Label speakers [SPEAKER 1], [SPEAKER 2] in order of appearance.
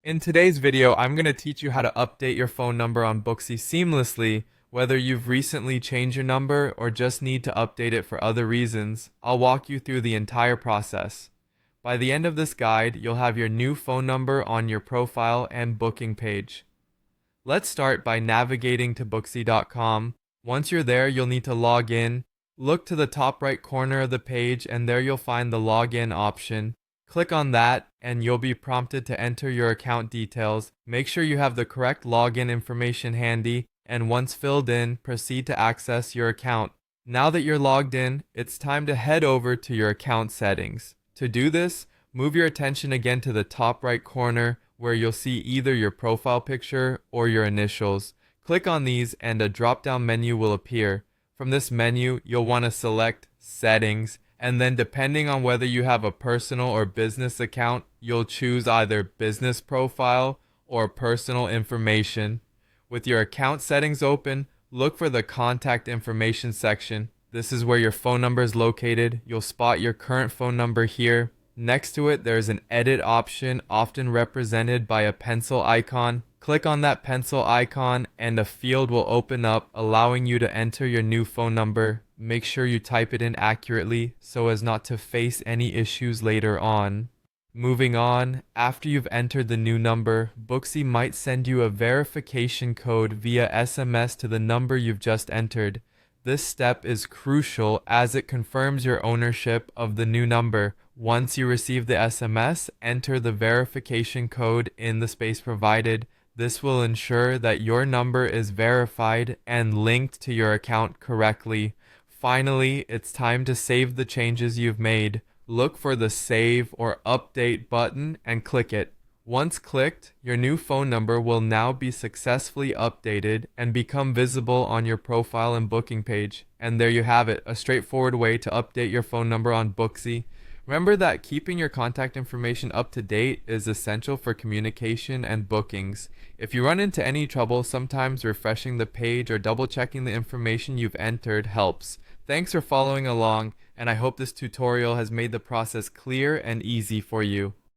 [SPEAKER 1] In today's video, I'm going to teach you how to update your phone number on Booksy seamlessly, whether you've recently changed your number or just need to update it for other reasons. I'll walk you through the entire process. By the end of this guide, you'll have your new phone number on your profile and booking page. Let's start by navigating to Booksy.com. Once you're there, you'll need to log in. Look to the top right corner of the page and there you'll find the login option. Click on that and you'll be prompted to enter your account details. Make sure you have the correct login information handy, and once filled in, proceed to access your account. Now that you're logged in, it's time to head over to your account settings. To do this, move your attention again to the top right corner where you'll see either your profile picture or your initials. Click on these and a drop-down menu will appear. From this menu, you'll want to select Settings, and then depending on whether you have a personal or business account, you'll choose either Business Profile or Personal Information. With your account settings open, look for the Contact Information section. This is where your phone number is located. You'll spot your current phone number here. Next to it, there's an edit option, often represented by a pencil icon. Click on that pencil icon and a field will open up, allowing you to enter your new phone number. Make sure you type it in accurately so as not to face any issues later on. Moving on, after you've entered the new number, Booksy might send you a verification code via SMS to the number you've just entered. This step is crucial as it confirms your ownership of the new number. Once you receive the SMS, enter the verification code in the space provided. This will ensure that your number is verified and linked to your account correctly. Finally, it's time to save the changes you've made. Look for the Save or Update button and click it. Once clicked, your new phone number will now be successfully updated and become visible on your profile and booking page. And there you have it, a straightforward way to update your phone number on Booksy. Remember that keeping your contact information up to date is essential for communication and bookings. If you run into any trouble, sometimes refreshing the page or double checking the information you've entered helps. Thanks for following along, and I hope this tutorial has made the process clear and easy for you.